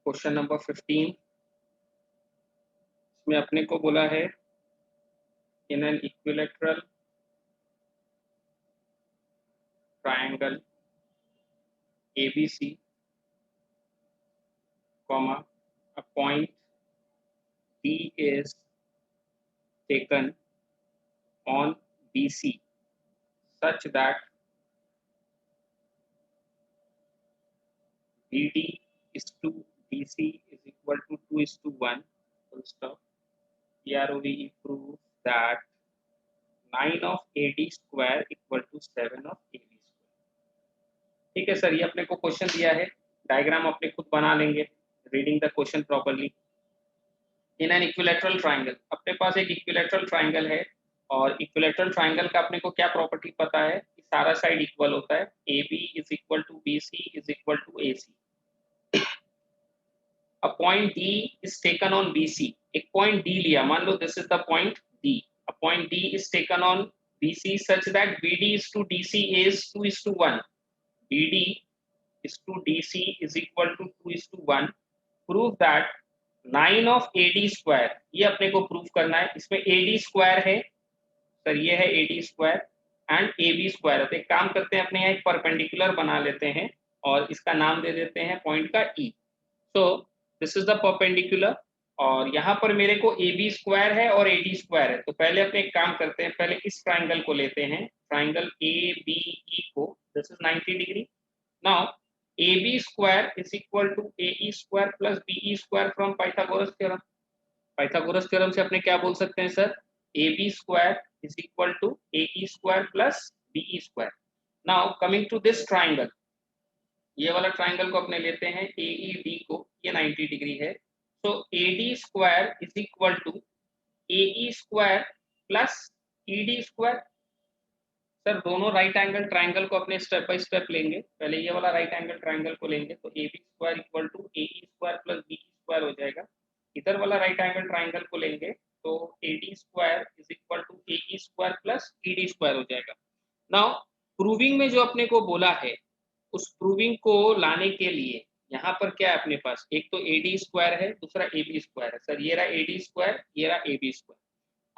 Question number 15 इसमें अपने को बोला है in an equilateral triangle ABC, comma, a point D is taken on BC such that BD is to DC is equal to 2:1. Full stop. Here we prove that 9 of AD square equal to 7 of AB square. ठीक है sir, ये अपने को question दिया है, diagram अपने खुद बना लेंगे reading the question properly. In an equilateral triangle, अपने पास एक इक्विलैटरल ट्रायंगल है और इक्विलैटरल ट्रायंगल का अपने को क्या प्रॉपर्टी पता है कि सारा साइड इक्वल होता है। AB is equal to BC is equal to AC। A point D is taken on BC, एक पॉइंट D लिया, मान लो this is the point D। A point D is taken on BC such that BD is to DC is 2:1. BD is to DC is equal to 2:1. Prove that 9 of AD square, ये अपने को proof करना है। इसमें AD square है sir, ये है AD square and AB square है। तो एक काम करते हैं, अपने यहाँ एक परपेंडिकुलर बना लेते हैं और इसका नाम दे देते हैं पॉइंट का E। So this is the perpendicular और यहाँ पर मेरे को AB स्क्वायर है और AD स्क्वायर है। तो पहले अपने एक काम करते हैं, पहले इस ट्राइंगल को लेते हैं, ट्राइंगल ABE को, this is 90 degree. Now AB square is equal to AE square plus BE square from Pythagoras theorem. Pythagoras theorem से अपने क्या बोल सकते हैं sir, AB square is equal to AE square plus BE square. Now coming to this triangle, ये वाला triangle को अपने लेते हैं AED को, ये 90 डिग्री है। So AD square is equal to AE square plus ED square। Sir दोनों राइट एंगल ट्राइंगल को अपने स्टेप बाय स्टेप लेंगे। पहले ये वाला राइट एंगल ट्राइंगल को लेंगे तो AB square equal to AE square plus BE square हो जाएगा। इधर वाला राइट एंगल ट्राइंगल को लेंगे तो AD square is equal to AE square plus ED square हो जाएगा। नाउ प्रूविंग में जो अपने को बोला है, उस प्रूविंग को लाने के लिए यहाँ पर क्या है अपने पास, एक तो AD स्क्वायर है, दूसरा AB स्क्वायर है। सर ये रहा AD स्क्वायर, ये रहा AB स्क्वायर,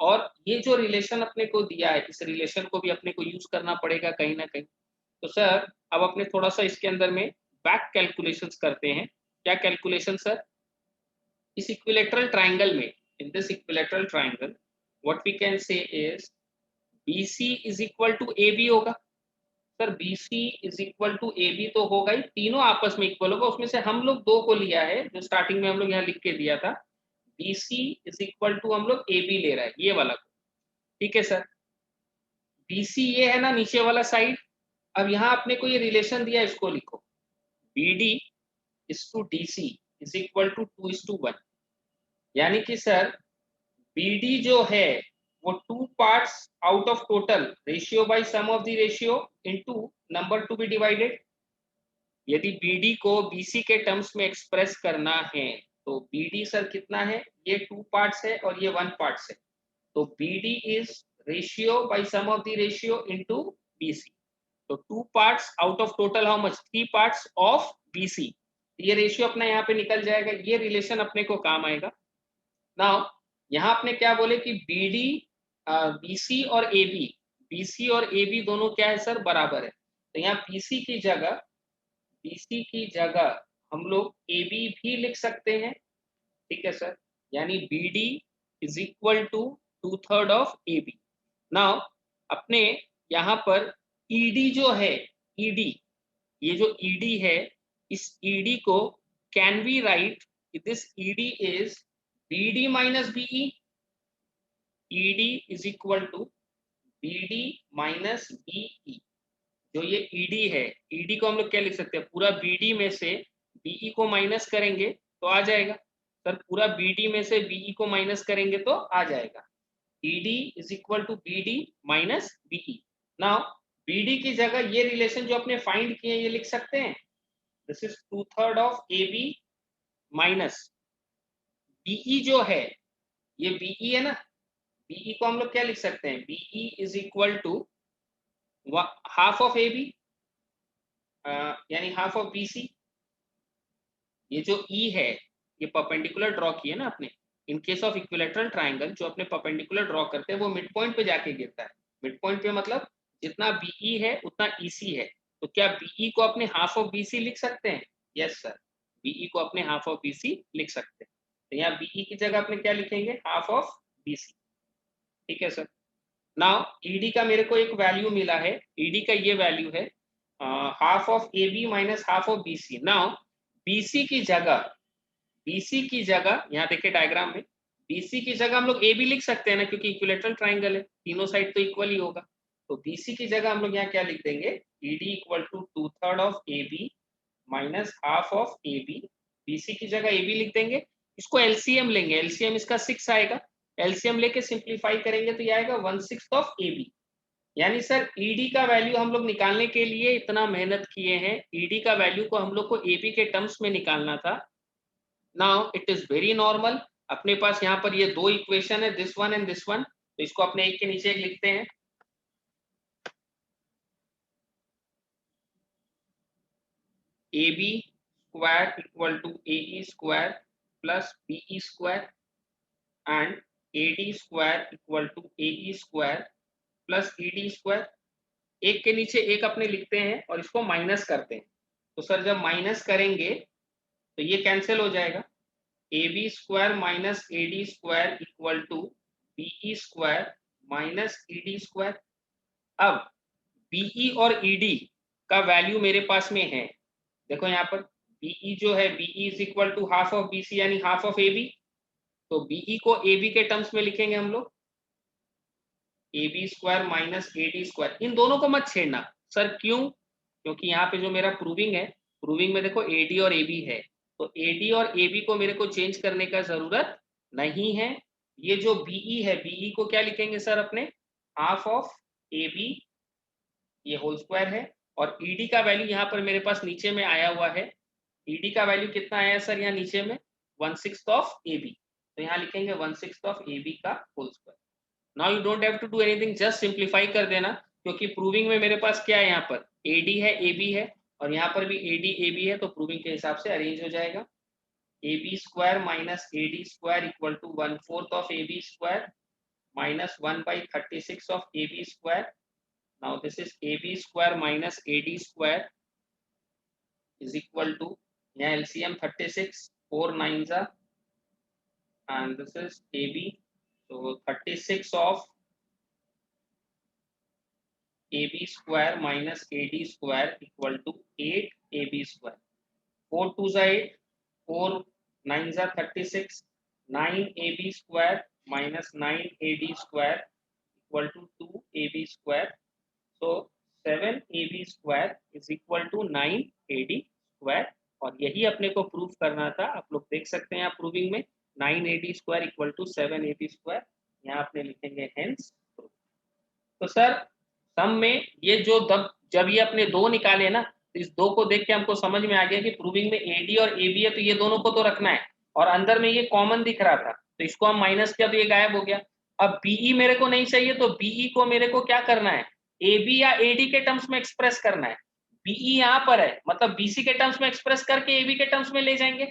और ये जो रिलेशन अपने को दिया है, इस रिलेशन को भी अपने को यूज करना पड़ेगा कहीं ना कहीं। तो सर अब अपने थोड़ा सा इसके अंदर में बैक कैलकुलेशंस करते हैं। क्या कैलकुलेशन सर, इस इक्विलैटरल ट्रायंगल में, in this equilateral triangle what we can say is BC is equal to AB होगा। Sir BC is equal to AB तो होगा ही, तीनों आपस में इक्वल होगा। उसमें से हम लोग दो को लिया है, जो स्टार्टिंग में हम लोग यहाँ लिख के दिया था, BC इज इक्वल टू हम लोग AB ले रहा है, ये वाला। ठीक है सर, BC ये है ना नीचे वाला साइड। अब यहाँ अपने को ये रिलेशन दिया, इसको लिखो, BD is to DC is equal to 2:1। यानी कि सर BD जो है वो 2 parts out of total ratio by sum of the ratio into number to be divided. यदि BD को BC के टर्म्स में एक्सप्रेस करना है तो BD सर कितना है, ये 2 पार्ट्स है और ये 1 पार्ट्स है। तो BD is ratio by sum of the ratio into BC। तो 2 parts out of total how much, 3 parts of BC। ये रेशियो अपना यहाँ पे निकल जाएगा, ये रिलेशन अपने को काम आएगा। नाउ यहाँ अपने क्या बोले कि BD BC और AB, BC और AB दोनों क्या है सर, बराबर है। तो यहाँ BC की जगह हम लोग AB भी लिख सकते हैं। ठीक है सर, यानी BD is equal to 2/3 of AB। Now अपने यहाँ पर ED जो है, ED, ये जो ED है, इस ED को can we write, this ED is BD minus BE। ED is equal to BD minus BE। जो ये ED है, ED को हम लोग क्या लिख सकते हैं, पूरा BD में से BE को माइनस करेंगे तो आ जाएगा। सर पूरा BD में से BE को माइनस करेंगे तो आ जाएगा। ED is equal to BD minus BE। Now BD की जगह ये रिलेशन जो आपने फाइंड किए ये लिख सकते हैं, this is 2/3 of AB minus BE जो है, ये BE है ना, BE को हम लोग क्या लिख सकते हैं, BE is equal to half of AB, यानी हाफ ऑफ BC। ये जो ई है ये परपेंडिकुलर ड्रॉ किए ना आपने। In case of equilateral triangle जो अपने परपेंडिकुलर ड्रॉ करते हैं वो मिड पॉइंट पे जाके गिरता है। मिड पॉइंट पे मतलब जितना बीई है उतना ईसी है। तो क्या बीई को अपने हाफ ऑफ बीसी लिख सकते हैं? यस सर, बीई को अपने हाफ ऑफ बीसी लिख सकते हैं। तो यहाँ बीई की जगह अपने क्या लिखेंगे? Half of BC. ठीक है सर। नाउ ईडी का मेरे को एक वैल्यू मिला है, ईडी का ये वैल्यू है half of A B minus half of B C. Now BC की जगह, बीसी की जगह यहाँ देखिए डायग्राम में, बीसी की जगह हम लोग ए बी लिख सकते हैं ना, क्योंकि इक्विलेटरल ट्राइंगल है, तीनों साइड तो इक्वल ही होगा। तो बीसी की जगह हम लोग यहाँ क्या लिख देंगे? ED equal to 2/3 of A B minus half of A B. BC की जगह ए बी लिख देंगे। इसको एलसीएम लेंगे, एलसीएम इसका 6 आएगा। एलसीएम लेके सिंप्लीफाई करेंगे तो ये आएगा 1/6 ऑफ ए बी। यानी सर ईडी का वैल्यू हम लोग निकालने के लिए इतना मेहनत किए हैं, ईडी का वैल्यू को हम लोग को एबी के टर्म्स में निकालना था। Now it is very normal, अपने पास यहाँ पर ये दो इक्वेशन है, this one and this one, तो इसको अपने एक के नीचे एक लिखते हैं। A B square equal to A E square plus B E square and A D square equal to A E square plus E D square. एक के नीचे एक अपने लिखते हैं और इसको माइनस करते हैं। तो सर जब माइनस करेंगे तो ये कैंसिल हो जाएगा। A B square minus A D square equal to BE square minus E D square. अब बीई और ईडी का वैल्यू मेरे पास में है, देखो यहाँ पर बीई जो है, BE is equal to half of BC यानी हाफ ऑफ ए बी। तो बीई को ए बी के टर्म्स में लिखेंगे हम लोग, A B square minus A D square. इन दोनों को मत छेड़ना सर, क्यों? क्योंकि यहाँ पे जो मेरा प्रूविंग है, प्रूविंग में देखो ए डी और ए बी है, तो ए डी और ए बी को मेरे को चेंज करने का जरूरत नहीं है। ये जो बीई है, बीई को क्या लिखेंगे सर अपने? हाफ ऑफ ए बी, ये होल स्क्वायर है। और ईडी का वैल्यू यहाँ पर मेरे पास नीचे में आया हुआ है, ईडी का वैल्यू कितना आया सर यहाँ नीचे में? 1/6 ऑफ ए बी। तो यहाँ लिखेंगे 1/6 ऑफ ए बी का whole square. Now you don't have to do anything, just simplify कर देना, क्योंकि प्रूविंग में मेरे पास क्या है, यहाँ पर एडी है एबी है और यहाँ पर भी एडी एबी है, तो प्रूविंग के हिसाब से अरेंज हो जाएगा। A B square minus A D square equal to 1/4 of A B square minus 1/36 of A B square. Now this is A B square minus A D square is equal to, यहाँ LCM 36, 4 9 and this is AB. So 36 of AB square minus AD square equal to 8 AB square. 4 2s are 8, 4 9s are 36, 9 AB square minus 9 AD square equal to 2 AB square. So 7 AB square is equal to 9 AD square. और यही अपने को proof करना था। आप लोग देख सकते हैं यहाँ प्रूविंग में 9 AD square equal to 7 AB square, यहाँ अपने लिखेंगे हेंस प्रूफ। तो सर सम में ये जो जब ये अपने दो निकाले ना, तो इस दो को देख के हमको समझ में आ गया कि प्रूविंग में एडी और एबी है, तो ये दोनों को तो रखना है। और अंदर में ये कॉमन दिख रहा था, तो इसको हम माइनस किया तो ये गायब हो गया। अब बीई मेरे को नहीं चाहिए, तो बीई को मेरे को क्या करना है? एबी या एडी के टर्म्स में एक्सप्रेस करना है। बीई यहाँ पर है, मतलब बीसी के टर्म्स में एक्सप्रेस करके एबी के टर्म्स में ले जाएंगे।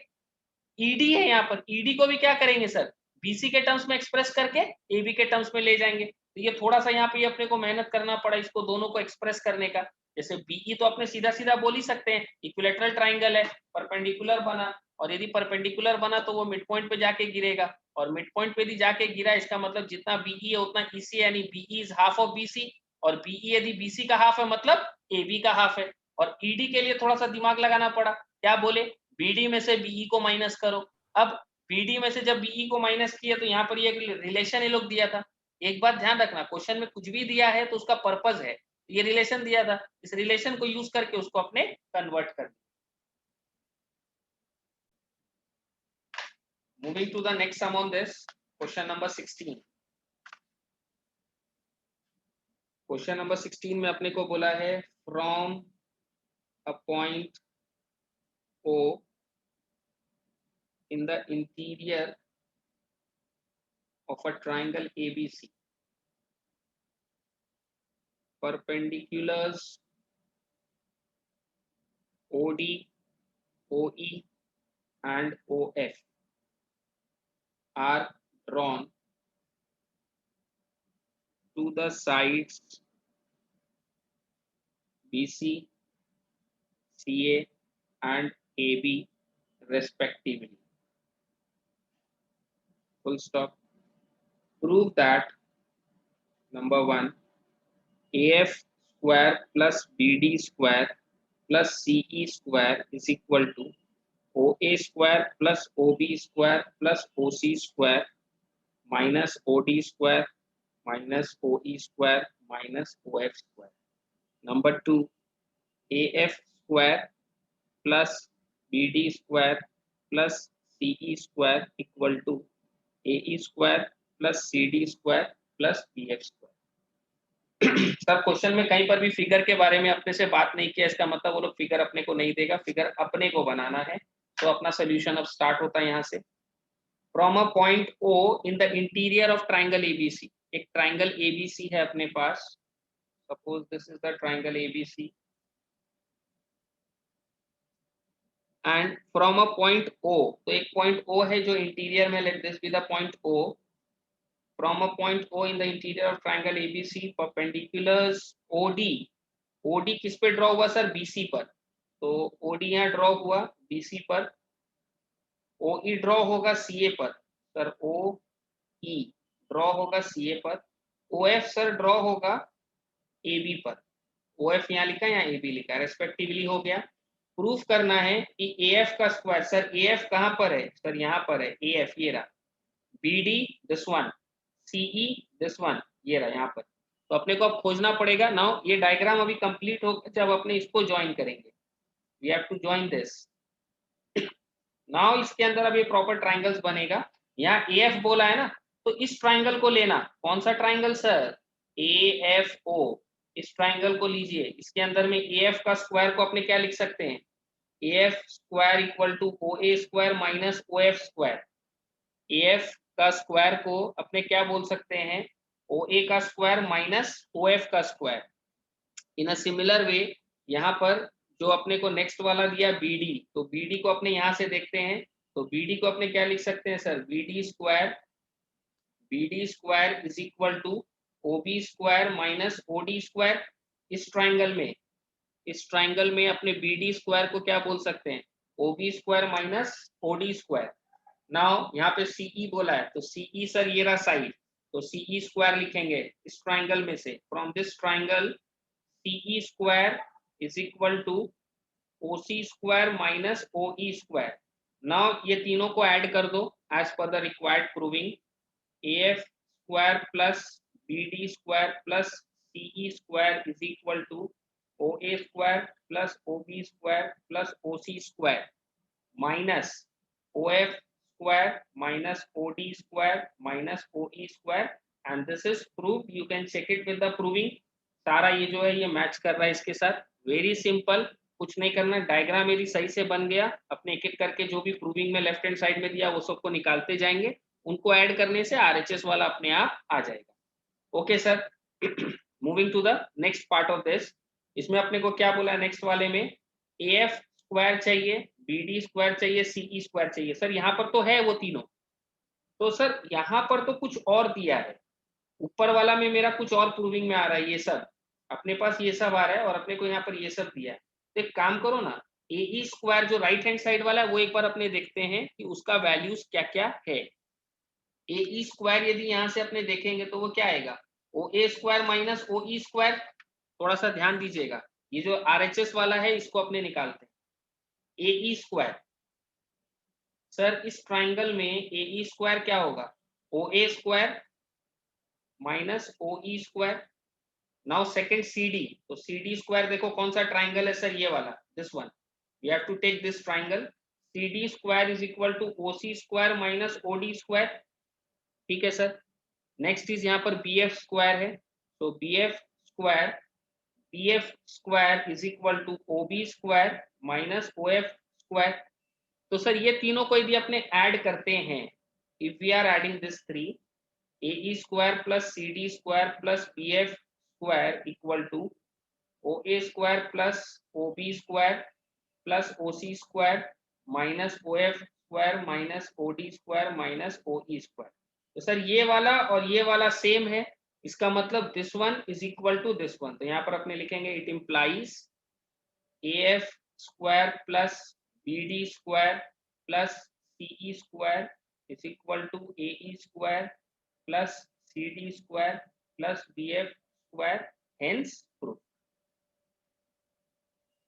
ईडी है यहाँ पर, ईडी को भी क्या करेंगे सर? बीसी के टर्म्स में एक्सप्रेस करके एबी के टर्म्स में ले जाएंगे। तो ये थोड़ा सा यहाँ पे अपने को मेहनत करना पड़ा इसको दोनों को एक्सप्रेस करने का। जैसे बीई तो अपने सीधा सीधा बोल ही सकते हैं, इक्विलेटरल ट्राइंगल है, परपेंडिकुलर बना, और यदि परपेंडिकुलर बना तो वो मिड पॉइंट पे जाके गिरेगा, और मिड पॉइंट पे यदि जाके गिरा इसका मतलब जितना बीई है उतना ईसी है, यानी BE is half of BC, और बीई यदि बीसी का हाफ है मतलब एबी का हाफ है। और ईडी के लिए थोड़ा सा दिमाग लगाना पड़ा, क्या बोले? बीडी में से बीई को माइनस करो। अब बीडी में से जब बीई को माइनस किया तो यहाँ पर ये रिलेशन ये लोग दिया था। एक बात ध्यान रखना, क्वेश्चन में कुछ भी दिया है तो उसका पर्पस है, ये रिलेशन दिया था, इस रिलेशन को यूज करके उसको अपने कन्वर्ट कर। Moving to the next sum on this, question number 16। Question number 16 में अपने को बोला है from a point O in the interior of a triangle ABC, perpendiculars OD, OE and OF are drawn to the sides BC, CA and AB respectively. Full stop. Prove that number 1, AF square plus BD square plus CE square is equal to OA square plus OB square plus OC square minus OD square minus OE square minus OF square. Number 2, AF square plus BD square plus CE square equal to AE square plus CD square plus BF square. Sir question में कहीं पर भी figure के बारे में अपने से बात नहीं किया, इसका मतलब वो लोग फिगर अपने को नहीं देगा, फिगर अपने को बनाना है। तो अपना सोल्यूशन अब स्टार्ट होता है यहाँ से। From a point O in the interior of triangle ABC, एक ट्राइंगल ABC है अपने पास, suppose this is the triangle ABC, and from a point O, तो एक पॉइंट O है जो इंटीरियर में, let this be the point O, from a point O in the interior of triangle ABC, perpendiculars OD, OD किस पे draw हुआ sir? BC पर, तो OD यहाँ ड्रॉ हुआ BC पर, OE ड्रॉ होगा CA पर, सर OE ड्रॉ होगा CA पर, OF सर ड्रॉ होगा AB पर, OF यहाँ लिखा है, यहाँ AB लिखा है, रेस्पेक्टिवली हो गया। प्रूफ करना है कि AF का स्क्वायर, सर AF कहाँ पर है? सर यहाँ पर है AF, ये रहा, BD this one, CE this one, ये रहा यहाँ पर। तो अपने को अब खोजना पड़ेगा। नाउ ये डायग्राम अभी कंप्लीट हो जब अपने इसको ज्वाइन करेंगे, we have to join this. Now इसके अंदर अब ये प्रॉपर ट्राइंगल्स बनेगा। यहाँ AF बोला है ना, तो इस ट्राइंगल को लेना। कौन सा ट्राइंगल सर? AFO, इस ट्राइंगल को लीजिए। इसके अंदर में AF का स्क्वायर को अपने क्या लिख सकते हैं? AF square equal to OA square minus OF square. AF का स्क्वायर को अपने क्या बोल सकते हैं? OA का स्क्वायर माइनस OF का square. In a similar way यहाँ पर जो अपने को नेक्स्ट वाला दिया BD, तो BD को अपने यहाँ से देखते हैं, तो BD को अपने क्या लिख सकते हैं sir? BD square is equal to OB square minus OD square. इस ट्राइंगल में अपने BD स्क्वायर को क्या बोल सकते हैं? OB square minus OD square. Now यहाँ पे CE बोला है, तो CE सर ये रहा साइड, तो CE स्क्वायर लिखेंगे इस ट्राइंगल में से। From this triangle CE square is equal to OC square minus OE square. Now ये तीनों को ऐड कर दो as per the required proving. AF square plus BD square plus CE square is equal to OA square plus OB square plus OC square minus OF square minus OD square minus OE square, and this is proved. You can check it with the proving. सारा ये जो है ये match कर रहा है इसके साथ। वेरी सिंपल, कुछ नहीं करना, डायग्राम मेरी सही से बन गया। अपने एक एक करके जो भी प्रूविंग में लेफ्ट हैंड साइड में दिया वो सबको निकालते जाएंगे, उनको ऐड करने से RHS वाला अपने आप आ जाएगा। Okay sir, moving to the next part of this. इसमें अपने को क्या बोला है नेक्स्ट वाले में? AF स्क्वायर चाहिए, BD स्क्वायर चाहिए, CE स्क्वायर चाहिए। सर यहाँ पर तो है वो तीनों, तो सर यहाँ पर तो कुछ और दिया है, ऊपर वाला में मेरा कुछ और प्रूविंग में आ रहा है। ये सब अपने पास ये सब आ रहा है और अपने को यहाँ पर ये सब दिया है। तो एक काम करो ना, AE स्क्वायर जो राइट हैंड साइड वाला है वो एक बार अपने देखते हैं कि उसका वैल्यूज क्या क्या है। AE स्क्वायर यदि यहाँ से अपने देखेंगे तो वो क्या आएगा? OA square minus OE square. थोड़ा सा ध्यान दीजिएगा, ये जो RHS वाला है इसको अपने निकालते हैं। AE स्क्वायर, सर इस ट्राइंगल में AE स्क्वायर क्या होगा? OA square minus OE square. Now second CD, तो CD स्क्वायर देखो कौन सा ट्राइंगल है सर? ये वाला, this one. We have to take this triangle. CD square is equal to OC square minus OD square. ठीक है सर। नेक्स्ट इज यहाँ पर BF स्क्वायर है, तो BF square is equal to OB square minus OF square. तो sir ये तीनों को यदि अपने ऐड करते हैं, if we are adding this three, AE square plus CD square plus BF square equal to OA square plus OB square plus OC square minus O F square minus O D square minus O E square. तो sir ये वाला और ये वाला same है, इसका मतलब this one is equal to this one. तो यहाँ पर अपने लिखेंगे it implies A F square plus B D square plus C E square is equal to A E square plus C D square plus B F square, hence proof.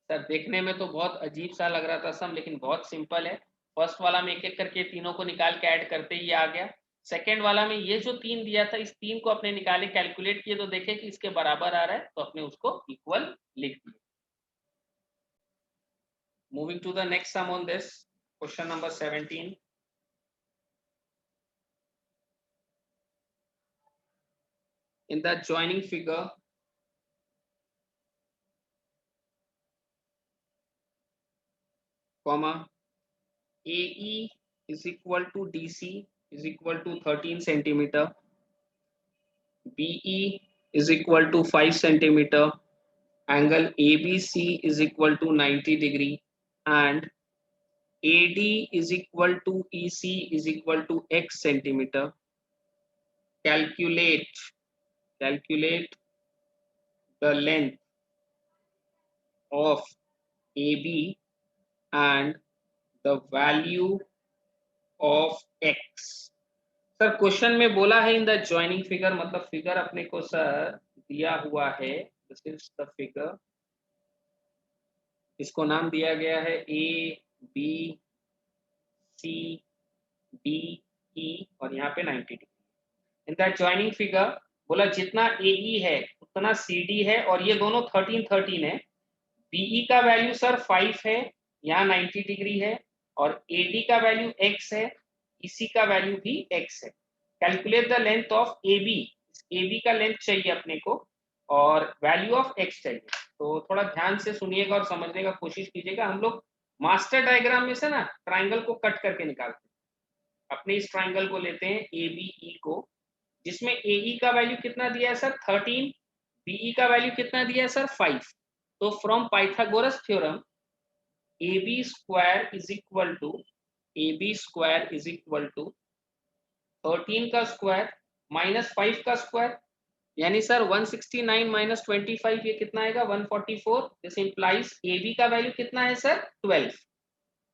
Sir देखने में तो बहुत अजीब सा लग रहा था सम, लेकिन बहुत सिंपल है। फर्स्ट वाला में एक एक करके तीनों को निकाल के ऐड करते ही आ गया। सेकेंड वाला में ये जो तीन दिया था, इस तीन को अपने निकाले, कैलकुलेट किए तो देखे कि इसके बराबर आ रहा है, तो अपने उसको इक्वल लिख दिए। Moving to the next sum on this, question number 17। In the joining figure, comma, AE is equal to DC is equal to 13 centimeter, BE is equal to 5 centimeter, angle ABC is equal to 90 degree, and AD is equal to EC is equal to X centimeter. Calculate the length of AB and the value of X. Sir question में बोला है in the joining figure, मतलब figure अपने को sir दिया हुआ है, this is the figure. इसको नाम दिया गया है A B C D E और यहाँ पे 90 degree. In the joining figure बोला जितना ए ई है उतना सी डी है, और ये दोनों 13 13 है। बीई का वैल्यू सर 5 है, यहाँ 90 डिग्री है, और एडी का वैल्यू x है, इसी का वैल्यू भी x है। Calculate the length of AB, AB का लेंथ चाहिए अपने को, और वैल्यू ऑफ x चाहिए। तो थोड़ा ध्यान से सुनिएगा और समझने का कोशिश कीजिएगा। हम लोग मास्टर डायग्राम में से ना ट्राइंगल को कट करके निकालते हैं। अपने इस ट्राइंगल को लेते हैं ABE को, जिसमें AE का वैल्यू कितना दिया है सर 13, BE का वैल्यू कितना दिया है सर 5। तो from Pythagoras theorem AB square is equal to AB square is equal to 13 का स्क्वायर माइनस 5 का स्क्वायर, यानी सर 169 माइनस 25 ये कितना आएगा 144। दिस इंप्लाइज AB का वैल्यू कितना है सर 12।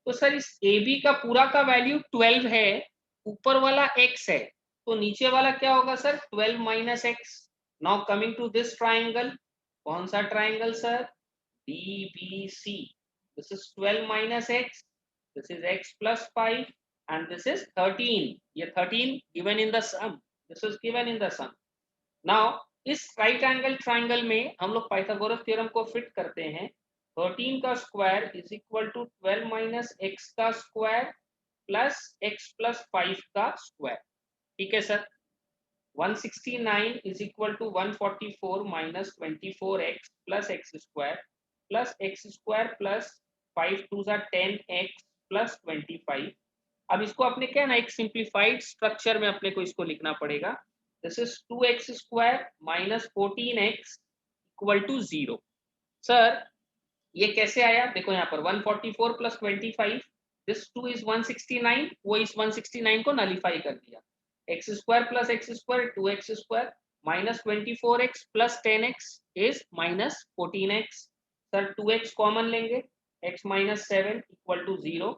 तो सर इस AB का पूरा का वैल्यू 12 है, ऊपर वाला x है, तो नीचे वाला क्या होगा sir 12 minus x। Now coming to this triangle, कौन सा triangle sir DBC। This is 12 minus x, this is x plus 5, and this is 13. ये 13 given in the sum, this is given in the sum. Now इस right angle triangle में हम लोग Pythagoras theorem को fit करते हैं। 13 का square is equal to 12 minus x का स्क्वायर प्लस एक्स प्लस 5 का स्क्वायर। ठीक है sir. 169 is equal to 144 minus 24x plus x square plus x square plus 5 2s are 10x plus 25। अब इसको अपने क्या ना एक सिंप्लीफाइड स्ट्रक्चर में अपने को इसको लिखना पड़ेगा। This is 2x square minus 14x equal to 0। Sir ये कैसे आया, देखो यहाँ पर 144 प्लस 25, दिस 2 इज 169, वो इस 169 को नलीफाई कर दिया। X square plus x square 2x square minus 24x plus 10x is minus 14x। Sir 2x common लेंगे, x माइनस 7 इक्वल टू 0।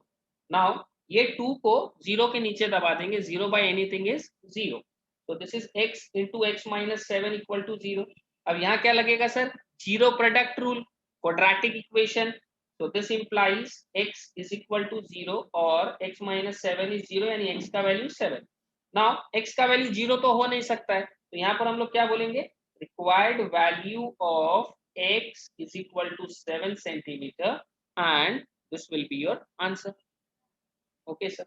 नाउ ये 2 को 0 के नीचे दबा देंगे, 0 बाय एनीथिंग इज 0, तो this is x into x minus 7 equal to 0। अब यहाँ क्या लगेगा sir, zero product rule, quadratic equation, so this implies x is equal to 0 और x minus 7 is 0, यानी x का वैल्यू 7। now x का value 0 तो हो नहीं सकता है, तो यहाँ पर हम लोग क्या बोलेंगे, required value of x is equal to 7 centimeter and this will be your answer। okay sir।